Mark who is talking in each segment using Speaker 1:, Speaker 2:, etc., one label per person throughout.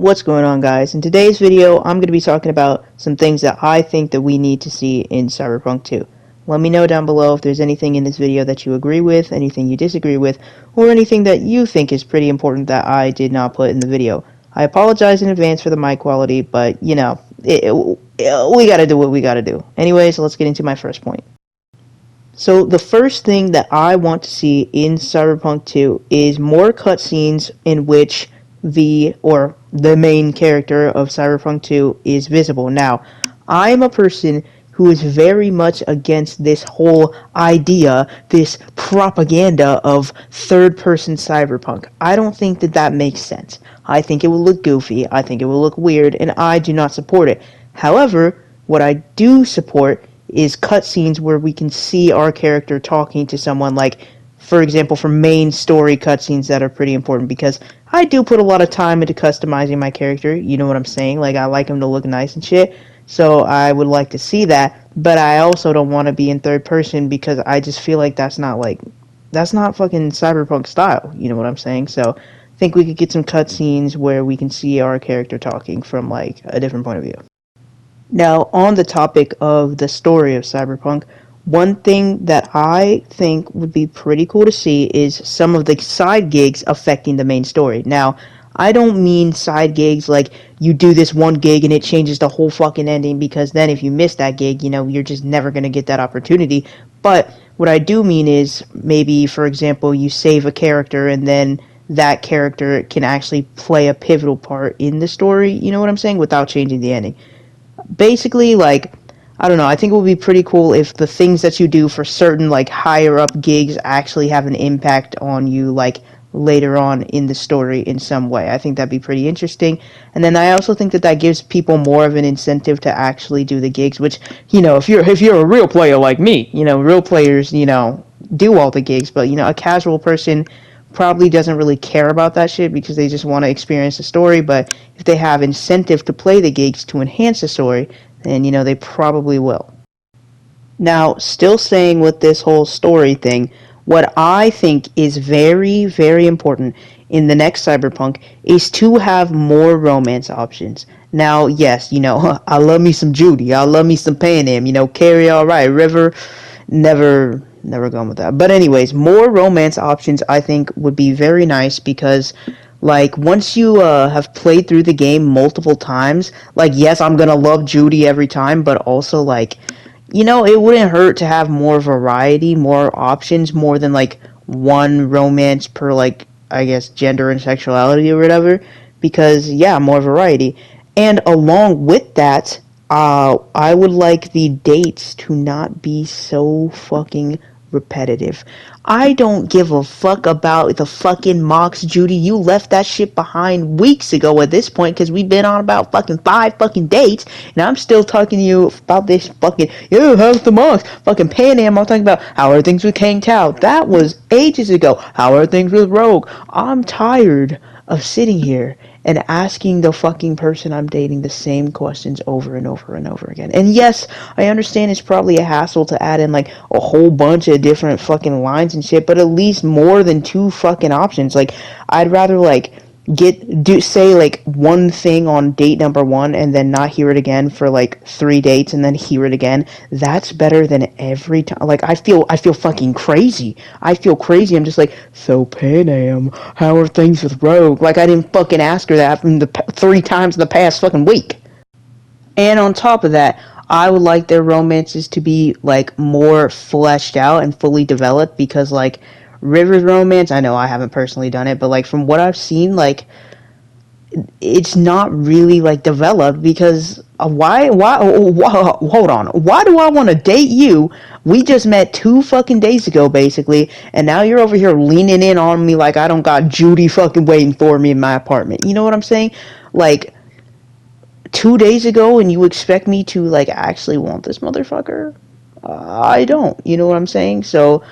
Speaker 1: What's going on, guys? In today's video, I'm going to be talking about some things that I think that we need to see in Cyberpunk 2. Let me know down below if there's anything in this video that you agree with, anything you disagree with, or anything that you think is pretty important that I did not put in the video. I apologize in advance for the mic quality, but, we gotta do what we gotta do. Anyways, let's get into my first point. So the first thing that I want to see in Cyberpunk 2 is more cutscenes in which the main character of Cyberpunk 2 is visible. Now, I'm a person who is very much against this whole idea, this propaganda of third-person Cyberpunk. I don't think that that makes sense. I think it will look goofy, I think it will look weird, and I do not support it. However, what I do support is cutscenes where we can see our character talking to someone, like, for example, for main story cutscenes that are pretty important, because I do put a lot of time into customizing my character, you know what I'm saying, like, I like him to look nice and shit, so I would like to see that, but I also don't want to be in third person, because I just feel like that's not fucking Cyberpunk style, you know what I'm saying, so I think we could get some cutscenes where we can see our character talking from, like, a different point of view. Now, on the topic of the story of Cyberpunk, one thing that I think would be pretty cool to see is some of the side gigs affecting the main story. Now, I don't mean side gigs like you do this one gig and it changes the whole fucking ending, because then if you miss that gig, you're just never going to get that opportunity. But what I do mean is maybe, for example, you save a character and then that character can actually play a pivotal part in the story, you know what I'm saying, without changing the ending. Basically, like, I don't know, I think it would be pretty cool if the things that you do for certain, like, higher up gigs actually have an impact on you, like, later on in the story in some way. I think that'd be pretty interesting. And then I also think that that gives people more of an incentive to actually do the gigs, which, if you're a real player like me, real players, do all the gigs, but, a casual person probably doesn't really care about that shit because they just want to experience the story. But if they have incentive to play the gigs to enhance the story, then they probably will. Now, still staying with this whole story thing, what I think is very, very important in the next Cyberpunk is to have more romance options. Now, yes, I love me some Judy, I love me some Pan Am, Carrie, alright, River, never gone with that. But anyways, more romance options I think would be very nice, because like once you have played through the game multiple times, like, yes, I'm gonna love Judy every time, but also, like, it wouldn't hurt to have more variety, more options, more than like one romance per, like, I guess, gender and sexuality or whatever, because yeah, more variety. And along with that, I would like the dates to not be so fucking repetitive. I don't give a fuck about the fucking Mox, Judy. You left that shit behind weeks ago at this point, because we've been on about fucking 5 fucking dates, and I'm still talking to you about this fucking, how's the Mox? Fucking Pan Am, I'm talking about how are things with Kang Tao. That was ages ago. How are things with Rogue? I'm tired of sitting here and asking the fucking person I'm dating the same questions over and over and over again. And yes, I understand it's probably a hassle to add in, like, a whole bunch of different fucking lines and shit, but at least more than 2 fucking options. Like, I'd rather, like, say like one thing on date number 1 and then not hear it again for like 3 dates and then hear it again. That's better than every time. Like, I feel fucking crazy. I feel crazy. I'm just like, so Pan Am, how are things with Rogue? Like, I didn't fucking ask her that from the 3 times in the past fucking week. And on top of that, I would like their romances to be, like, more fleshed out and fully developed, because, like, River's romance, I know I haven't personally done it, but, like, from what I've seen, like, it's not really, like, developed, because why, hold on, why do I want to date you? We just met 2 fucking days ago, basically, and now you're over here leaning in on me like I don't got Judy fucking waiting for me in my apartment. You know what I'm saying? Like, 2 days ago, and you expect me to, like, actually want this motherfucker? I don't, you know what I'm saying? So,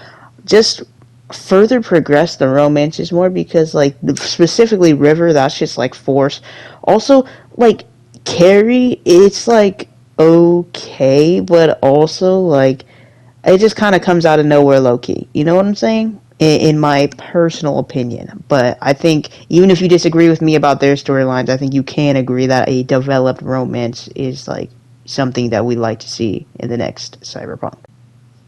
Speaker 1: just further progress the romances more, because, like, specifically River, that's just, like, forced. Also, like, Carrie, it's, like, okay, but also, like, it just kind of comes out of nowhere low-key. You know what I'm saying? in my personal opinion. But I think even if you disagree with me about their storylines, I think you can agree that a developed romance is like something that we like to see in the next Cyberpunk.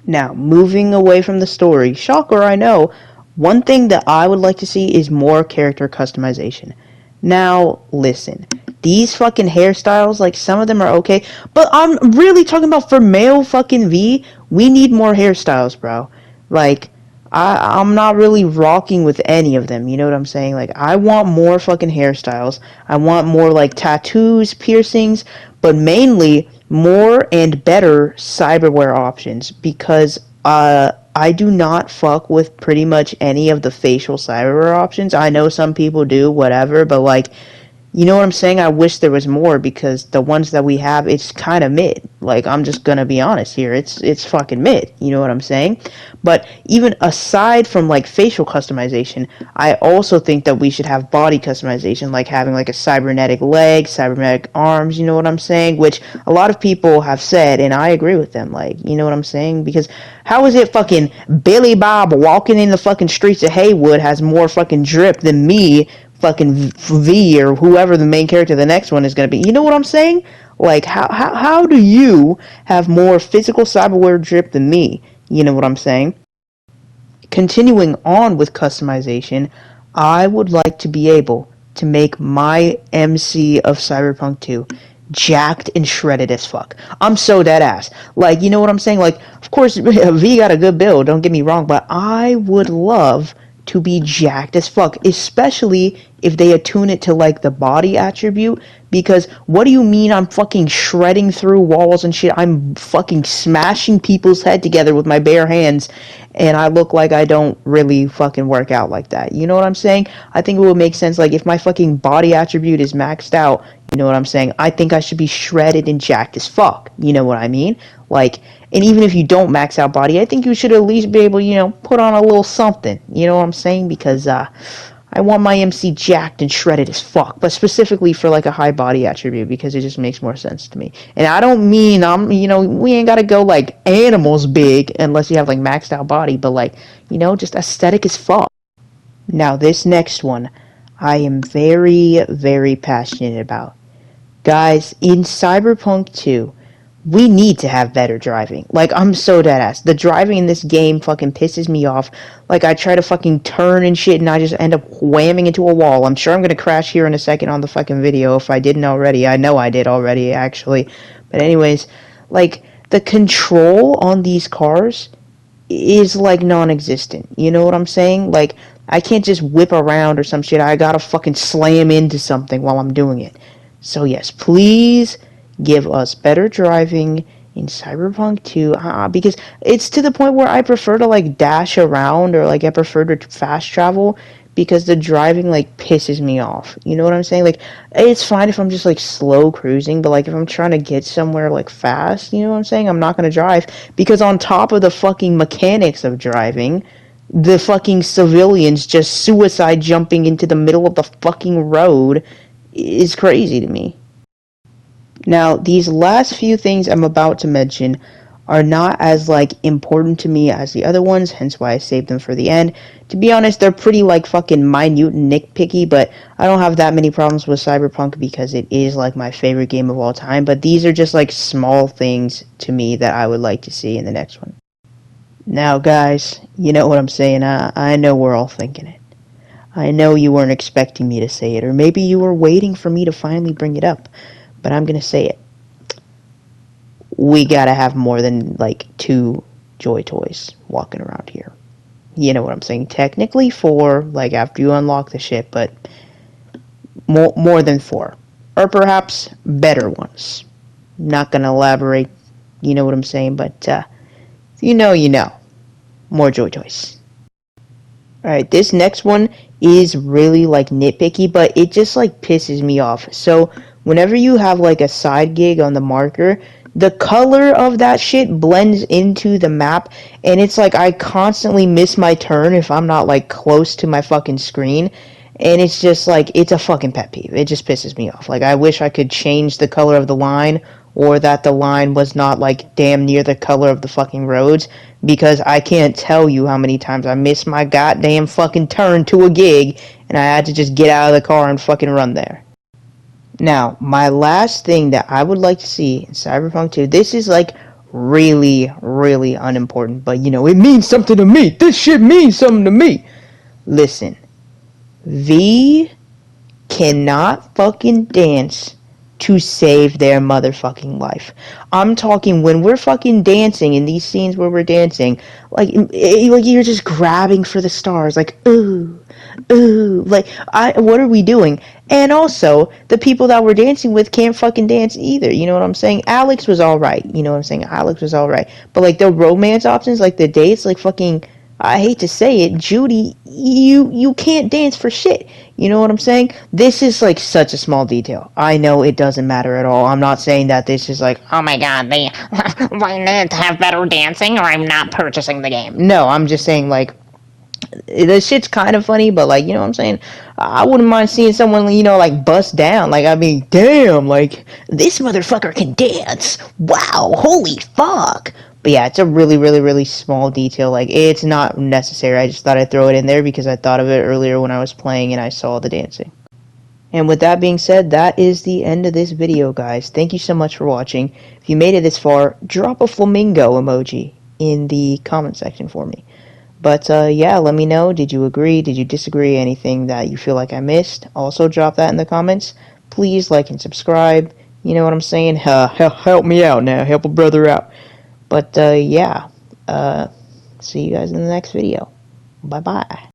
Speaker 1: Now, moving away from the story, shocker, I know, one thing that I would like to see is more character customization. Now, listen, these fucking hairstyles, like some of them are okay, but I'm really talking about for male fucking V, we need more hairstyles, bro. Like, I'm not really rocking with any of them, you know what I'm saying? Like, I want more fucking hairstyles. I want more, like, tattoos, piercings, but mainly more and better cyberware options because I do not fuck with pretty much any of the facial cyberware options. I know some people do, whatever, but like, you know what I'm saying? I wish there was more because the ones that we have, it's kind of mid. Like, I'm just gonna be honest here. It's fucking mid. You know what I'm saying? But even aside from like facial customization, I also think that we should have body customization, like having like a cybernetic leg, cybernetic arms. You know what I'm saying? Which a lot of people have said, and I agree with them. Like, you know what I'm saying? Because how is it fucking Billy Bob walking in the fucking streets of Haywood has more fucking drip than me? Fucking V or whoever the main character the next one is going to be. You know what I'm saying? Like, how do you have more physical cyberware drip than me? You know what I'm saying? Continuing on with customization, I would like to be able to make my MC of Cyberpunk 2 jacked and shredded as fuck. I'm so dead ass. Like, you know what I'm saying? Like, of course, V got a good build, don't get me wrong, but I would love to be jacked as fuck, especially if they attune it to like the body attribute. Because what do you mean I'm fucking shredding through walls and shit? I'm fucking smashing people's head together with my bare hands, and I look like I don't really fucking work out like that. You know what I'm saying? I think it would make sense, like, if my fucking body attribute is maxed out, you know what I'm saying? I think I should be shredded and jacked as fuck. You know what I mean? Like, and even if you don't max out body, I think you should at least be able, you know, put on a little something. You know what I'm saying? Because, I want my MC jacked and shredded as fuck, but specifically for like a high body attribute because it just makes more sense to me. And I don't mean you know, we ain't gotta go like animals big unless you have like maxed out body, but like, you know, just aesthetic as fuck. Now this next one, I am very, very passionate about. Guys, in Cyberpunk 2, we need to have better driving. Like, I'm so dead ass. The driving in this game fucking pisses me off. Like, I try to fucking turn and shit, and I just end up whamming into a wall. I'm sure I'm gonna crash here in a second on the fucking video if I didn't already. I know I did already, actually. But anyways, like, the control on these cars is, like, non-existent. You know what I'm saying? Like, I can't just whip around or some shit. I gotta fucking slam into something while I'm doing it. So, yes, please give us better driving in Cyberpunk 2 because it's to the point where I prefer to like dash around or like I prefer to fast travel because the driving like pisses me off. You know what I'm saying? Like, it's fine if I'm just like slow cruising, but like if I'm trying to get somewhere like fast, you know what I'm saying? I'm not going to drive because on top of the fucking mechanics of driving, the fucking civilians just suicide jumping into the middle of the fucking road is crazy to me. Now, these last few things I'm about to mention are not as, like, important to me as the other ones, hence why I saved them for the end. To be honest, they're pretty, like, fucking minute and nitpicky, but I don't have that many problems with Cyberpunk because it is, like, my favorite game of all time, but these are just, like, small things to me that I would like to see in the next one. Now, guys, you know what I'm saying. I know we're all thinking it. I know you weren't expecting me to say it, or maybe you were waiting for me to finally bring it up. But I'm gonna say it. We gotta have more than like 2 Joy Toys walking around here. You know what I'm saying? Technically 4, like after you unlock the ship, but more than 4, or perhaps better ones. Not gonna elaborate. You know what I'm saying? But you know. More Joy Toys. Alright, this next one is really like nitpicky, but it just like pisses me off. So whenever you have like a side gig on the marker, the color of that shit blends into the map, and it's like I constantly miss my turn if I'm not like close to my fucking screen, and it's just like, it's a fucking pet peeve. It just pisses me off. Like, I wish I could change the color of the line or that the line was not like damn near the color of the fucking roads, because I can't tell you how many times I missed my goddamn fucking turn to a gig and I had to just get out of the car and fucking run there. Now, my last thing that I would like to see in Cyberpunk 2, this is like really, really unimportant, but you know, it means something to me. This shit means something to me. Listen, V cannot fucking dance to save their motherfucking life. I'm talking when we're fucking dancing in these scenes where we're dancing, like you're just grabbing for the stars, like ooh, ooh, like what are we doing? And also, the people that we're dancing with can't fucking dance either. You know what I'm saying? Alex was all right. You know what I'm saying? Alex was all right. But like the romance options, like the dates, like fucking, I hate to say it, Judy, you can't dance for shit. You know what I'm saying? This is like such a small detail. I know it doesn't matter at all. I'm not saying that this is like,
Speaker 2: Oh my god, they need to have better dancing or I'm not purchasing the game.
Speaker 1: no, I'm just saying like the shit's kind of funny, but like, you know what I'm saying? I wouldn't mind seeing someone, you know, like bust down. Like, I mean, damn, like this motherfucker can dance. Wow, holy fuck. But yeah, it's a really, really, really small detail. Like, it's not necessary. I just thought I'd throw it in there because I thought of it earlier when I was playing and I saw the dancing. And with that being said, that is the end of this video, guys. Thank you so much for watching. If you made it this far, drop a flamingo emoji in the comment section for me. But yeah, let me know. Did you agree? Did you disagree? Anything that you feel like I missed? Also drop that in the comments. Please like and subscribe. You know what I'm saying? Help me out now. Help a brother out. But yeah, see you guys in the next video. Bye-bye.